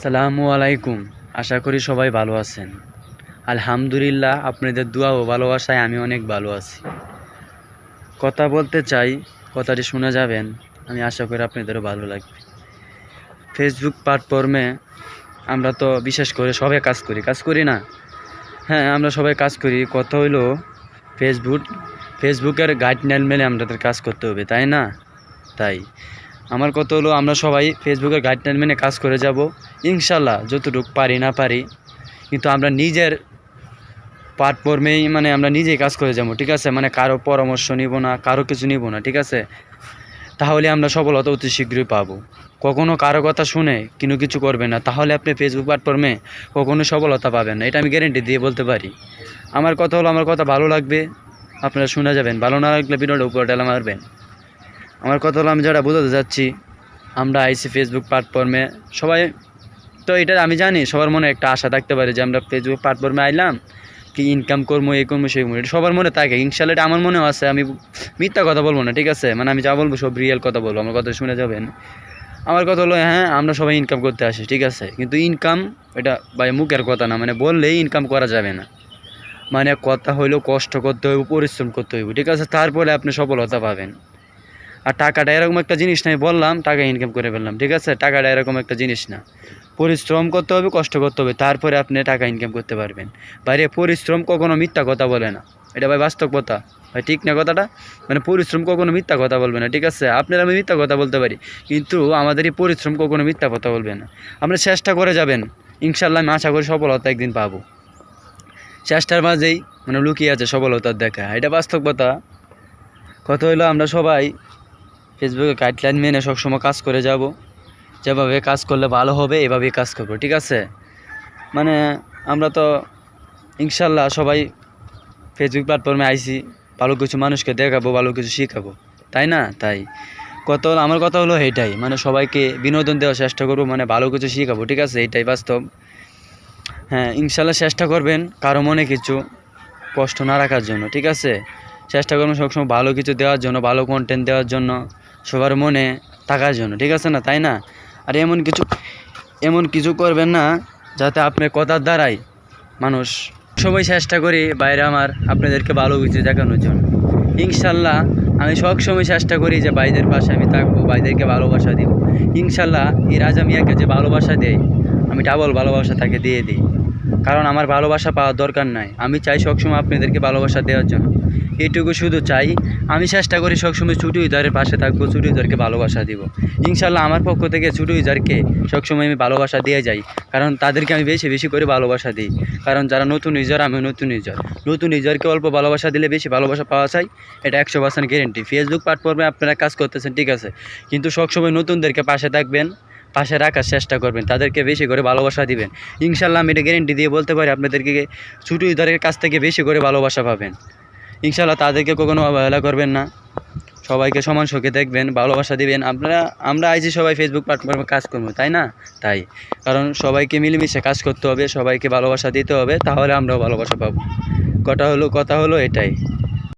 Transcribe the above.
আসসালামু আলাইকুম। আশা করি সবাই ভালো আছেন। আলহামদুলিল্লাহ, আপনাদের দোয়া ও ভালোবাসায় আমি অনেক ভালো আছি। কথা বলতে চাই, কথাটি শুনে যাবেন। আমি আশা করি আপনাদেরও ভালো লাগবে। ফেসবুক প্ল্যাটফর্মে আমরা তো বিশেষ করে সবাই কাজ করি না? হ্যাঁ, আমরা সবাই কাজ করি। কথা হইলো ফেসবুকের গাইডলাইন মেনে আমাদের কাজ করতে হবে, তাই না? তাই আমার কথা হলো, আমরা সবাই ফেসবুকের গাইডলাইন মেনে কাজ করে যাব ইনশাল্লাহ। যতটুকু পারি না পারি, কিন্তু আমরা নিজের প্ল্যাটফর্মেই আমরা নিজেই কাজ করে যাবো, ঠিক আছে? কারো পরামর্শ নিব না, কারো কিছু নিব না, ঠিক আছে? তাহলে আমরা সফলতা অতি শীঘ্রই পাবো। কখনো কারো কথা শুনে কিছু করবে না, তাহলে আপনি ফেসবুক প্ল্যাটফর্মে কখনো সফলতা পাবেন না, এটা আমি গ্যারেন্টি দিয়ে বলতে পারি। আমার কথা হলো, আমার কথা ভালো লাগবে, আপনারা শুনে যাবেন। ভালো না লাগলে ভিডিওটা উপরে টেলা মারবেন। আমার কথা হলো, আমি যেটা বোঝাতে যাচ্ছি, আমরা আইসি ফেসবুক প্ল্যাটফর্মে সবাই। তো এটা আমি জানি সবার মনে একটা আশা থাকতে পারে যে আমরা ফেসবুক প্ল্যাটফর্মে আইলাম, কি ইনকাম করবো, এই করবো সেই করবো, এটা সবার মনে থাকে। ইনশাল্লাহ এটা আমার মনেও আছে। আমি মিথ্যা কথা বলবো না, ঠিক আছে? আমি যা বলবো সব রিয়েল কথা বলবো। আমার কথা শুনে যাবেন। আমার কথা হলো, হ্যাঁ, আমরা সবাই ইনকাম করতে আসি, ঠিক আছে? কিন্তু ইনকাম এটা ভাই মুখের কথা না, বললেই ইনকাম করা যাবে না। কথা হইলেও কষ্ট করতে হইব, পরিশ্রম করতে হইব, ঠিক আছে? তারপরে আপনি সফলতা পাবেন। আর টাকাটা এরকম একটা জিনিস নাই, বললাম টাকা ইনকাম করে ফেললাম, ঠিক আছে? টাকাটা এরকম একটা জিনিস না। পরিশ্রম করতে হবে, কষ্ট করতে হবে, তারপরে আপনি টাকা ইনকাম করতে পারবেন। বাইরে পরিশ্রম কখনো মিথ্যা কথা বলে না, এটা ভাই বাস্তব কথা ভাই, ঠিক না কথাটা? পরিশ্রম কখনো মিথ্যা কথা বলবে না, ঠিক আছে? আপনারা আমি মিথ্যা কথা বলতে পারি, কিন্তু আমাদের এই পরিশ্রম কখনো মিথ্যা কথা বলবে না। আমরা চেষ্টা করে যাবেন, ইনশাল্লাহ আমি আশা করি সফলতা একদিন পাবো। চেষ্টার মাঝেই লুকিয়ে আছে সফলতার দেখা, এটা বাস্তব কথা। কথা হইলো, আমরা সবাই ফেসবুকে গাইডলাইন মেনে সবসময় কাজ করে যাব। যেভাবে কাজ করলে ভালো হবে এভাবেই কাজ করবো, ঠিক আছে? আমরা তো ইনশাল্লাহ সবাই ফেসবুক প্ল্যাটফর্মে আইছি ভালো কিছু মানুষকে দেখাবো, ভালো কিছু শেখাবো, তাই না? তাই আমার কথা হলো এইটাই, সবাইকে বিনোদন দেওয়ার চেষ্টা করবো, ভালো কিছু শেখাবো, ঠিক আছে? এইটাই বাস্তব। হ্যাঁ, ইনশাল্লাহ চেষ্টা করবেন কারো মনে কিছু কষ্ট না রাখার জন্য, ঠিক আছে? চেষ্টা করবেন সবসময় ভালো কিছু দেওয়ার জন্য, ভালো কন্টেন্ট দেওয়ার জন্য, সবার মনে থাকার জন্য, ঠিক আছে না? তাই না? আর এমন কিছু করবেন না যাতে আপনার কথার দ্বারাই মানুষ। সবাই চেষ্টা করি বাইরে আপনাদেরকে ভালো কিছু দেখানোর জন্য। ইনশাল্লাহ আমি সবসময় চেষ্টা করি যে ভাইদের পাশে আমি থাকবো, ভাইদেরকে ভালোবাসা দিব। ইনশাল্লাহ এই রাজা মিয়াকে যে ভালোবাসা দেয়, আমি ডাবল ভালোবাসা তাকে দিয়ে দিই। কারণ আমার ভালোবাসা পাওয়ার দরকার নাই, আমি চাই সবসময় আপনাদেরকে ভালোবাসা দেওয়ার জন্য। এইটুকু শুধু চাই। আমি চেষ্টা করি সবসময় ছোটো ইউজারের পাশে থাকবো, ছোটো ইউজারকে ভালোবাসা দিব। ইনশাল্লাহ আমার পক্ষ থেকে ছোটো ইউজারকে সবসময় আমি ভালোবাসা দিয়ে যাই, কারণ তাদেরকে আমি বেশি বেশি করে ভালোবাসা দিই। কারণ যারা নতুন ইউজার, আমি নতুন ইউজারকে অল্প ভালোবাসা দিলে বেশি ভালোবাসা পাওয়া যায়, এটা 100% গ্যারেন্টি। ফেসবুক প্ল্যাটফর্মে আপনারা কাজ করতেছেন, ঠিক আছে, কিন্তু সবসময় নতুনদেরকে পাশে থাকবেন, পাশে রাখার চেষ্টা করবেন, তাদেরকে বেশি করে ভালোবাসা দিবেন। ইনশাল্লাহ আমি এটা গ্যারেন্টি দিয়ে বলতে পারি, আপনাদেরকে ছোটো ইউজারের কাছ থেকে বেশি করে ভালোবাসা পাবেন। ইনশাল্লাহ তাদেরকে কখনো অবহেলা করবেন না, সবাইকে সমান চোখে দেখবেন, ভালোবাসা দিবেন। আমরা আইছি সবাই ফেসবুক প্ল্যাটফর্মে কাজ করবো, তাই না? তাই কারণ সবাইকে মিলেমিশে কাজ করতে হবে, সবাইকে ভালোবাসা দিতে হবে, তাহলে আমরাও ভালোবাসা পাবো। কথা হলো এটাই।